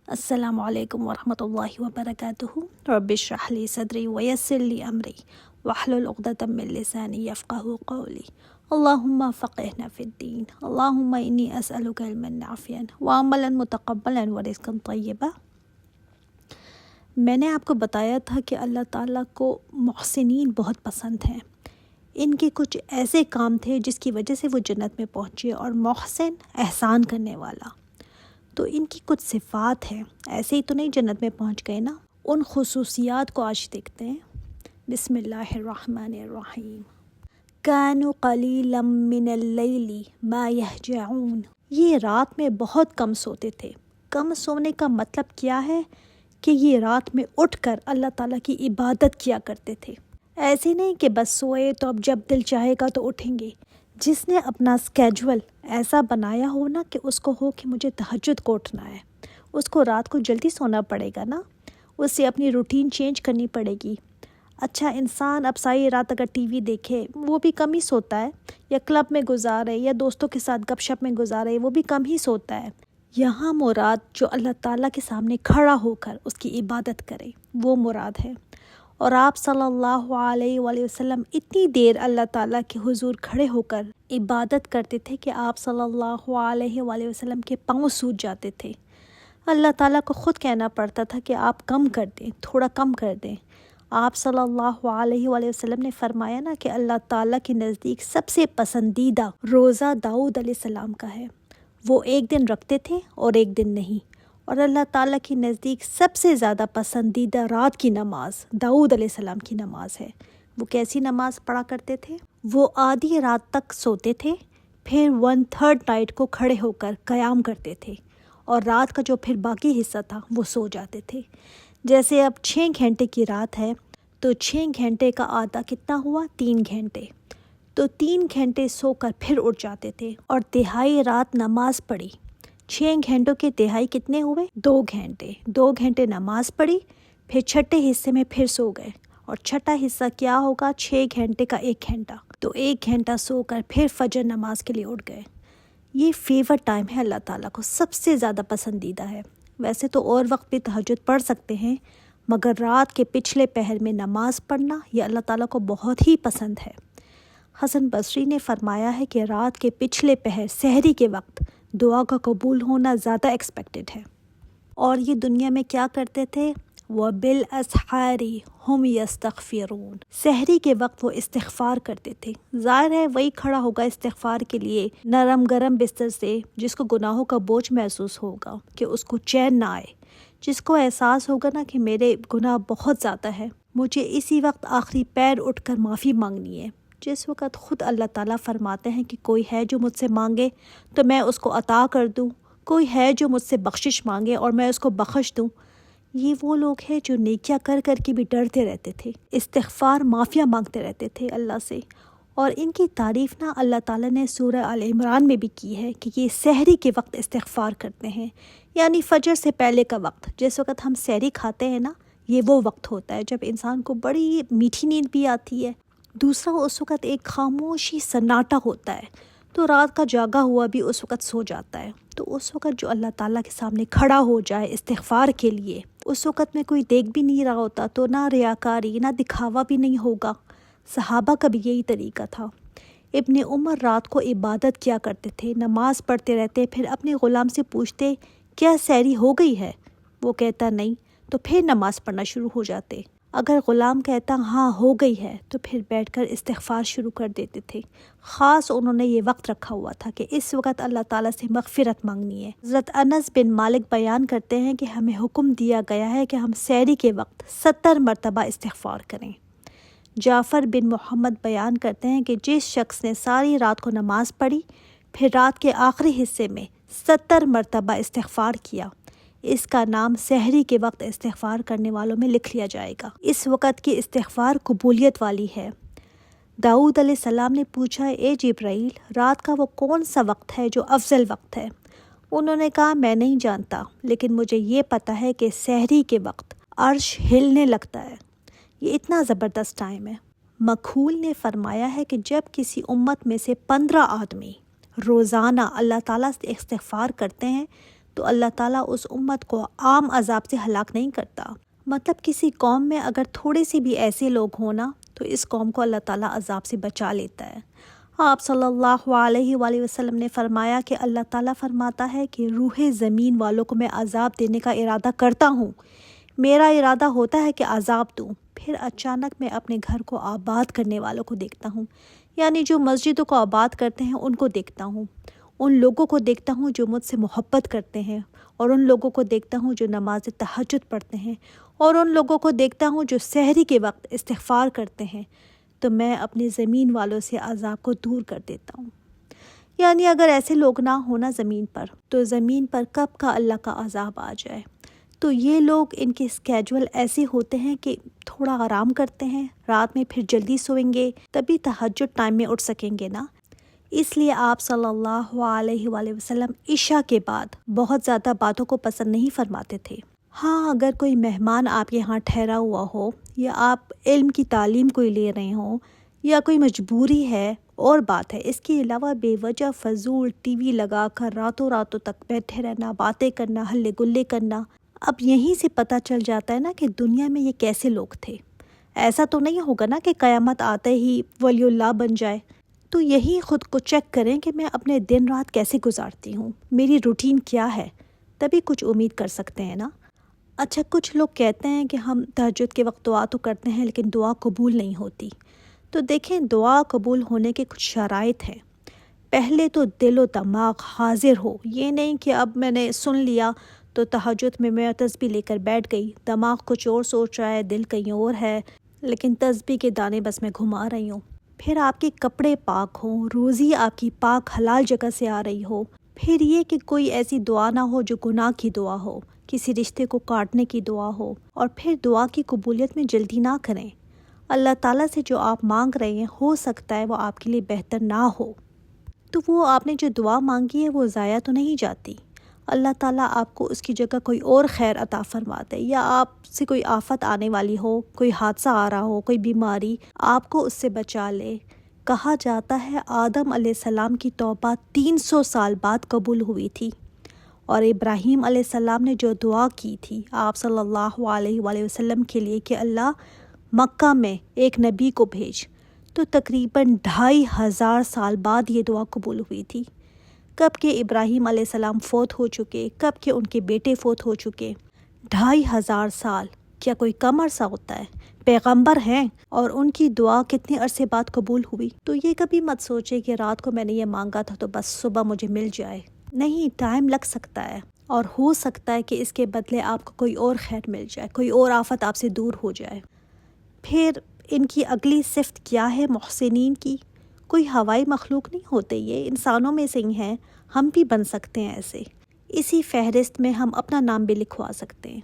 السلام علیکم ورحمۃ اللہ وبرکاتہ۔ رب اشرح لی صدری ویسر لی امری واحلل عقدۃ من لسانی یفقہوا قولی۔ اللہم فقہنا فی الدین، اللہم انی اسألک علما نافعا وعملا متقبلا ورزقا طیبا۔ میں نے آپ کو بتایا تھا کہ اللہ تعالیٰ کو محسنین بہت پسند ہیں۔ ان کے کچھ ایسے کام تھے جس کی وجہ سے وہ جنت میں پہنچے، اور محسن احسان کرنے والا، تو ان کی کچھ صفات ہیں، ایسے ہی تو نہیں جنت میں پہنچ گئے نا۔ ان خصوصیات کو آج دیکھتے ہیں۔ بسم اللہ الرحمن الرحیم۔ کانوا قلیلا من اللیل ما یہجعون۔ یہ رات میں بہت کم سوتے تھے۔ کم سونے کا مطلب کیا ہے؟ کہ یہ رات میں اٹھ کر اللہ تعالیٰ کی عبادت کیا کرتے تھے۔ ایسے نہیں کہ بس سوئے تو اب جب دل چاہے گا تو اٹھیں گے۔ جس نے اپنا اسکیجول ایسا بنایا ہو نا کہ اس کو ہو کہ مجھے تہجد کو اٹھنا ہے، اس کو رات کو جلدی سونا پڑے گا نا، اس سے اپنی روٹین چینج کرنی پڑے گی۔ اچھا، انسان اب ساری رات اگر ٹی وی دیکھے وہ بھی کم ہی سوتا ہے، یا کلب میں گزارے یا دوستوں کے ساتھ گپ شپ میں گزارے وہ بھی کم ہی سوتا ہے۔ یہاں مراد جو اللہ تعالیٰ کے سامنے کھڑا ہو کر اس کی عبادت کرے وہ مراد ہے۔ اور آپ صلی اللہ علیہ وآلہ وسلم اتنی دیر اللہ تعالیٰ کے حضور کھڑے ہو کر عبادت کرتے تھے کہ آپ صلی اللہ علیہ وآلہ وسلم کے پاؤں سوج جاتے تھے۔ اللہ تعالیٰ کو خود کہنا پڑتا تھا کہ آپ کم کر دیں، تھوڑا کم کر دیں۔ آپ صلی اللہ علیہ وآلہ وسلم نے فرمایا نا کہ اللہ تعالیٰ کے نزدیک سب سے پسندیدہ روزہ داؤد علیہ السلام کا ہے، وہ ایک دن رکھتے تھے اور ایک دن نہیں۔ اور اللہ تعالیٰ کے نزدیک سب سے زیادہ پسندیدہ رات کی نماز داؤد علیہ السلام کی نماز ہے۔ وہ کیسی نماز پڑھا کرتے تھے؟ وہ آدھی رات تک سوتے تھے، پھر 1/3 نائٹ کو کھڑے ہو کر قیام کرتے تھے، اور رات کا جو پھر باقی حصہ تھا وہ سو جاتے تھے۔ جیسے اب 6 گھنٹے کی رات ہے تو 6 گھنٹے کا آدھا کتنا ہوا؟ 3 گھنٹے۔ تو 3 گھنٹے سو کر پھر اٹھ جاتے تھے اور تہائی رات نماز پڑھی۔ 6 گھنٹوں کے تہائی کتنے ہوئے؟ 2 گھنٹے۔ 2 گھنٹے نماز پڑھی، پھر چھٹے حصے میں پھر سو گئے، اور چھٹا حصہ کیا ہوگا؟ 6 گھنٹے کا 1 گھنٹہ، تو 1 گھنٹہ سو کر پھر فجر نماز کے لیے اٹھ گئے۔ یہ فیورٹ ٹائم ہے، اللہ تعالیٰ کو سب سے زیادہ پسندیدہ ہے۔ ویسے تو اور وقت بھی تہجد پڑھ سکتے ہیں، مگر رات کے پچھلے پہر میں نماز پڑھنا یہ اللہ تعالیٰ کو بہت ہی پسند ہے۔ حسن بصری نے فرمایا ہے کہ رات کے پچھلے پہر سحری کے وقت دعا کا قبول ہونا زیادہ ایکسپیکٹڈ ہے۔ اور یہ دنیا میں کیا کرتے تھے؟ وَبِالْأَسْحَارِ هُمْ يَسْتَغْفِرُونَ۔ سحری کے وقت وہ استغفار کرتے تھے۔ ظاہر ہے وہی کھڑا ہوگا استغفار کے لیے نرم گرم بستر سے جس کو گناہوں کا بوجھ محسوس ہوگا کہ اس کو چین نہ آئے، جس کو احساس ہوگا نا کہ میرے گناہ بہت زیادہ ہے، مجھے اسی وقت آخری پیر اٹھ کر معافی مانگنی ہے۔ جس وقت خود اللہ تعالیٰ فرماتے ہیں کہ کوئی ہے جو مجھ سے مانگے تو میں اس کو عطا کر دوں، کوئی ہے جو مجھ سے بخشش مانگے اور میں اس کو بخش دوں۔ یہ وہ لوگ ہیں جو نیکیاں کر کر کے بھی ڈرتے رہتے تھے، استغفار معافیاں مانگتے رہتے تھے اللہ سے۔ اور ان کی تعریف نا اللہ تعالیٰ نے سورہ آل عمران میں بھی کی ہے کہ یہ سحری کے وقت استغفار کرتے ہیں، یعنی فجر سے پہلے کا وقت۔ جس وقت ہم سحری کھاتے ہیں نا، یہ وہ وقت ہوتا ہے جب انسان کو بڑی میٹھی نیند بھی آتی ہے۔ دوسرا، اس وقت ایک خاموشی سناٹا ہوتا ہے، تو رات کا جاگا ہوا بھی اس وقت سو جاتا ہے۔ تو اس وقت جو اللہ تعالیٰ کے سامنے کھڑا ہو جائے استغفار کے لیے، اس وقت میں کوئی دیکھ بھی نہیں رہا ہوتا، تو نہ ریاکاری نہ دکھاوا بھی نہیں ہوگا۔ صحابہ کا بھی یہی طریقہ تھا۔ ابن عمر رات کو عبادت کیا کرتے تھے، نماز پڑھتے رہتے، پھر اپنے غلام سے پوچھتے کیا سحری ہو گئی ہے؟ وہ کہتا نہیں، تو پھر نماز پڑھنا شروع ہو جاتے۔ اگر غلام کہتا ہاں ہو گئی ہے تو پھر بیٹھ کر استغفار شروع کر دیتے تھے۔ خاص انہوں نے یہ وقت رکھا ہوا تھا کہ اس وقت اللہ تعالیٰ سے مغفرت مانگنی ہے۔ حضرت انس بن مالک بیان کرتے ہیں کہ ہمیں حکم دیا گیا ہے کہ ہم سحری کے وقت 70 مرتبہ استغفار کریں۔ جعفر بن محمد بیان کرتے ہیں کہ جس شخص نے ساری رات کو نماز پڑھی، پھر رات کے آخری حصے میں 70 مرتبہ استغفار کیا، اس کا نام سحری کے وقت استغفار کرنے والوں میں لکھ لیا جائے گا۔ اس وقت کی استغفار قبولیت والی ہے۔ داؤد علیہ السلام نے پوچھا، اے جبرائیل، رات کا وہ کون سا وقت ہے جو افضل وقت ہے؟ انہوں نے کہا میں نہیں جانتا، لیکن مجھے یہ پتہ ہے کہ سحری کے وقت عرش ہلنے لگتا ہے، یہ اتنا زبردست ٹائم ہے۔ مکھول نے فرمایا ہے کہ جب کسی امت میں سے 15 آدمی روزانہ اللہ تعالیٰ سے استغفار کرتے ہیں تو اللہ تعالیٰ اس امت کو عام عذاب سے ہلاک نہیں کرتا۔ مطلب کسی قوم میں اگر تھوڑے سے بھی ایسے لوگ ہوں نا تو اس قوم کو اللہ تعالیٰ عذاب سے بچا لیتا ہے۔ آپ صلی اللہ علیہ وآلہ وسلم نے فرمایا کہ اللہ تعالیٰ فرماتا ہے کہ روح زمین والوں کو میں عذاب دینے کا ارادہ کرتا ہوں، میرا ارادہ ہوتا ہے کہ عذاب دوں، پھر اچانک میں اپنے گھر کو آباد کرنے والوں کو دیکھتا ہوں، یعنی جو مسجدوں کو آباد کرتے ہیں ان کو دیکھتا ہوں، ان لوگوں کو دیکھتا ہوں جو مجھ سے محبت کرتے ہیں، اور ان لوگوں کو دیکھتا ہوں جو نماز تہجد پڑھتے ہیں، اور ان لوگوں کو دیکھتا ہوں جو سحری کے وقت استغفار کرتے ہیں، تو میں اپنی زمین والوں سے عذاب کو دور کر دیتا ہوں۔ یعنی اگر ایسے لوگ نہ ہونا زمین پر تو زمین پر کب کا اللہ کا عذاب آ جائے۔ تو یہ لوگ ان کے اسکیجول ایسے ہوتے ہیں کہ تھوڑا آرام کرتے ہیں، رات میں پھر جلدی سوئیں گے، تبھی تہجد ٹائم میں اٹھ سکیں گے نا۔ اس لیے آپ صلی اللہ علیہ وآلہ وسلم عشاء کے بعد بہت زیادہ باتوں کو پسند نہیں فرماتے تھے۔ ہاں، اگر کوئی مہمان آپ کے یہاں ٹھہرا ہوا ہو، یا آپ علم کی تعلیم کوئی لے رہے ہوں، یا کوئی مجبوری ہے اور بات ہے، اس کے علاوہ بے وجہ فضول ٹی وی لگا کر راتوں راتوں تک بیٹھے رہنا، باتیں کرنا، ہلے گلے کرنا، اب یہیں سے پتہ چل جاتا ہے نا کہ دنیا میں یہ کیسے لوگ تھے۔ ایسا تو نہیں ہوگا نا کہ قیامت آتے ہی ولی اللہ بن جائے۔ تو یہی خود کو چیک کریں کہ میں اپنے دن رات کیسے گزارتی ہوں، میری روٹین کیا ہے، تبھی کچھ امید کر سکتے ہیں نا۔ اچھا، کچھ لوگ کہتے ہیں کہ ہم تہجد کے وقت دعا تو کرتے ہیں لیکن دعا قبول نہیں ہوتی۔ تو دیکھیں، دعا قبول ہونے کے کچھ شرائط ہیں۔ پہلے تو دل و دماغ حاضر ہو، یہ نہیں کہ اب میں نے سن لیا تو تہجد میں تسبیح لے کر بیٹھ گئی، دماغ کچھ اور سوچ رہا ہے، دل کہیں اور ہے، لیکن تسبیح کے دانے بس میں گھما رہی ہوں۔ پھر آپ کے کپڑے پاک ہوں، روزی آپ کی پاک حلال جگہ سے آ رہی ہو۔ پھر یہ کہ کوئی ایسی دعا نہ ہو جو گناہ کی دعا ہو، کسی رشتے کو کاٹنے کی دعا ہو، اور پھر دعا کی قبولیت میں جلدی نہ کریں۔ اللہ تعالیٰ سے جو آپ مانگ رہے ہیں ہو سکتا ہے وہ آپ کے لیے بہتر نہ ہو، تو وہ آپ نے جو دعا مانگی ہے وہ ضائع تو نہیں جاتی۔ اللہ تعالیٰ آپ کو اس کی جگہ کوئی اور خیر عطا فرما دے، یا آپ سے کوئی آفت آنے والی ہو، کوئی حادثہ آ رہا ہو، کوئی بیماری، آپ کو اس سے بچا لے۔ کہا جاتا ہے آدم علیہ السلام کی توبہ 300 سال بعد قبول ہوئی تھی، اور ابراہیم علیہ السلام نے جو دعا کی تھی آپ صلی اللہ علیہ وآلہ وسلم کے لیے کہ اللہ مکہ میں ایک نبی کو بھیج، تو تقریباً 2500 سال بعد یہ دعا قبول ہوئی تھی۔ کب کہ ابراہیم علیہ السلام فوت ہو چکے، کب کہ ان کے بیٹے فوت ہو چکے۔ 2500 سال کیا کوئی کم عرصہ ہوتا ہے؟ پیغمبر ہیں اور ان کی دعا کتنے عرصے بعد قبول ہوئی۔ تو یہ کبھی مت سوچے کہ رات کو میں نے یہ مانگا تھا تو بس صبح مجھے مل جائے، نہیں، ٹائم لگ سکتا ہے، اور ہو سکتا ہے کہ اس کے بدلے آپ کو کوئی اور خیر مل جائے، کوئی اور آفت آپ سے دور ہو جائے۔ پھر ان کی اگلی صفت کیا ہے محسنین کی؟ کوئی ہوائی مخلوق نہیں ہوتے، یہ انسانوں میں سے ہی ہیں، ہم بھی بن سکتے ہیں ایسے۔ اسی فہرست میں ہم اپنا نام بھی لکھوا سکتے ہیں۔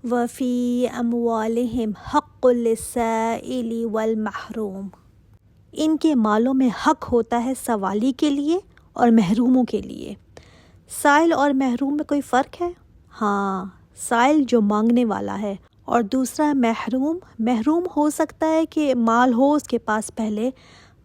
وَفِي أَمْوَالِهِمْ حَقٌّ لِلسَّائِلِ وَالْمَحْرُومِ، ان کے مالوں میں حق ہوتا ہے سوالی کے لیے اور محروموں کے لیے۔ سائل اور محروم میں کوئی فرق ہے؟ ہاں، سائل جو مانگنے والا ہے، اور دوسرا محروم ہو سکتا ہے کہ مال ہو اس کے پاس پہلے،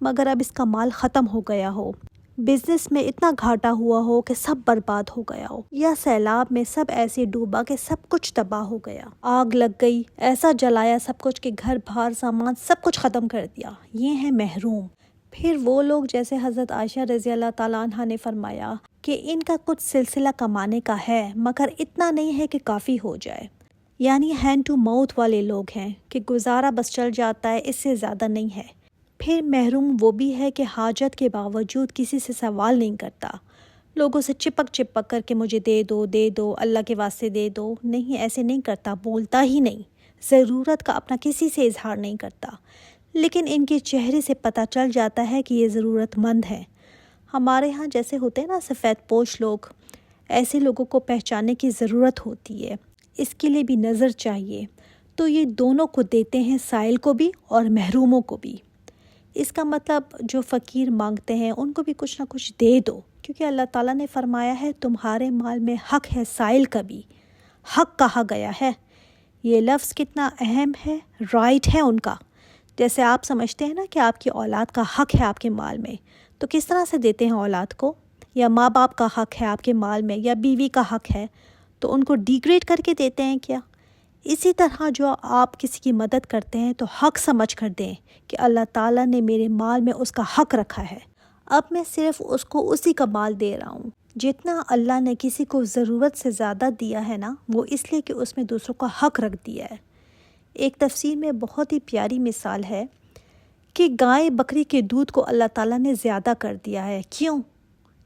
مگر اب اس کا مال ختم ہو گیا ہو، بزنس میں اتنا گھاٹا ہوا ہو کہ سب برباد ہو گیا ہو، یا سیلاب میں سب ایسے ڈوبا کہ سب کچھ تباہ ہو گیا، آگ لگ گئی، ایسا جلایا سب کچھ کہ گھر بار سامان سب کچھ ختم کر دیا، یہ ہے محروم۔ پھر وہ لوگ جیسے حضرت عائشہ رضی اللہ تعالیٰ عنہ نے فرمایا کہ ان کا کچھ سلسلہ کمانے کا ہے مگر اتنا نہیں ہے کہ کافی ہو جائے، یعنی ہینڈ ٹو ماؤتھ والے لوگ ہیں کہ گزارا بس چل جاتا ہے، اس سے زیادہ نہیں ہے۔ پھر محروم وہ بھی ہے کہ حاجت کے باوجود کسی سے سوال نہیں کرتا، لوگوں سے چپک کر کے مجھے دے دو، اللہ کے واسطے دے دو، نہیں، ایسے نہیں کرتا، بولتا ہی نہیں، ضرورت کا اپنا کسی سے اظہار نہیں کرتا، لیکن ان کے چہرے سے پتہ چل جاتا ہے کہ یہ ضرورت مند ہے۔ ہمارے ہاں جیسے ہوتے ہیں نا سفید پوش لوگ، ایسے لوگوں کو پہچاننے کی ضرورت ہوتی ہے، اس کے لیے بھی نظر چاہیے، تو یہ دونوں کو دیتے ہیں، سائل کو بھی اور محروموں کو بھی۔ اس کا مطلب جو فقیر مانگتے ہیں ان کو بھی کچھ نہ کچھ دے دو، کیونکہ اللہ تعالیٰ نے فرمایا ہے تمہارے مال میں حق ہے، سائل کا بھی حق کہا گیا ہے۔ یہ لفظ کتنا اہم ہے، رائٹ ہے ان کا۔ جیسے آپ سمجھتے ہیں نا کہ آپ کی اولاد کا حق ہے آپ کے مال میں، تو کس طرح سے دیتے ہیں اولاد کو؟ یا ماں باپ کا حق ہے آپ کے مال میں، یا بیوی کا حق ہے، تو ان کو ڈیگریڈ کر کے دیتے ہیں کیا؟ اسی طرح جو آپ کسی کی مدد کرتے ہیں تو حق سمجھ کر دیں کہ اللہ تعالیٰ نے میرے مال میں اس کا حق رکھا ہے، اب میں صرف اس کو اسی کا مال دے رہا ہوں۔ جتنا اللہ نے کسی کو ضرورت سے زیادہ دیا ہے نا، وہ اس لیے کہ اس میں دوسروں کا حق رکھ دیا ہے۔ ایک تفسیر میں بہت ہی پیاری مثال ہے کہ گائے بکری کے دودھ کو اللہ تعالیٰ نے زیادہ کر دیا ہے۔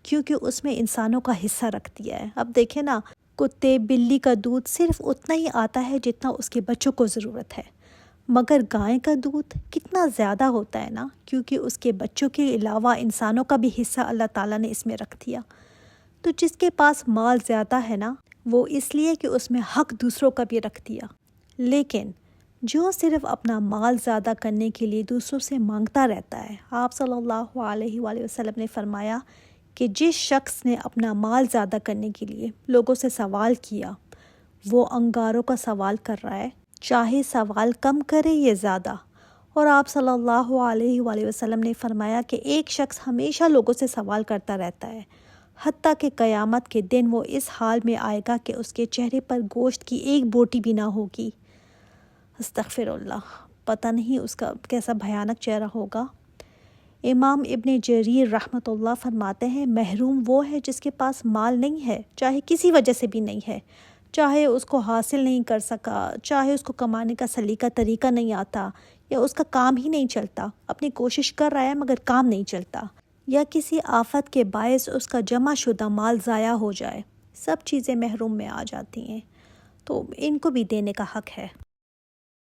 کیونکہ اس میں انسانوں کا حصہ رکھ دیا ہے۔ اب دیکھیں نا، کتے بلی کا دودھ صرف اتنا ہی آتا ہے جتنا اس کے بچوں کو ضرورت ہے، مگر گائے کا دودھ کتنا زیادہ ہوتا ہے نا، کیونکہ اس کے بچوں کے علاوہ انسانوں کا بھی حصہ اللہ تعالیٰ نے اس میں رکھ دیا۔ تو جس کے پاس مال زیادہ ہے نا، وہ اس لیے کہ اس میں حق دوسروں کا بھی رکھ دیا، لیکن جو صرف اپنا مال زیادہ کرنے کے لیے دوسروں سے مانگتا رہتا ہے، آپ صلی اللہ علیہ وآلہ وسلم نے فرمایا کہ جس شخص نے اپنا مال زیادہ کرنے کے لیے لوگوں سے سوال کیا، وہ انگاروں کا سوال کر رہا ہے، چاہے سوال کم کرے یا زیادہ۔ اور آپ صلی اللہ علیہ وآلہ وسلم نے فرمایا کہ ایک شخص ہمیشہ لوگوں سے سوال کرتا رہتا ہے، حتیٰ کہ قیامت کے دن وہ اس حال میں آئے گا کہ اس کے چہرے پر گوشت کی ایک بوٹی بھی نہ ہوگی۔ استغفر اللہ، پتہ نہیں اس کا کیسا بھیانک چہرہ ہوگا۔ امام ابن جریر رحمۃ اللہ فرماتے ہیں، محروم وہ ہے جس کے پاس مال نہیں ہے، چاہے کسی وجہ سے بھی نہیں ہے، چاہے اس کو حاصل نہیں کر سکا، چاہے اس کو کمانے کا سلیقہ طریقہ نہیں آتا، یا اس کا کام ہی نہیں چلتا، اپنی کوشش کر رہا ہے مگر کام نہیں چلتا، یا کسی آفت کے باعث اس کا جمع شدہ مال ضائع ہو جائے، سب چیزیں محروم میں آ جاتی ہیں، تو ان کو بھی دینے کا حق ہے۔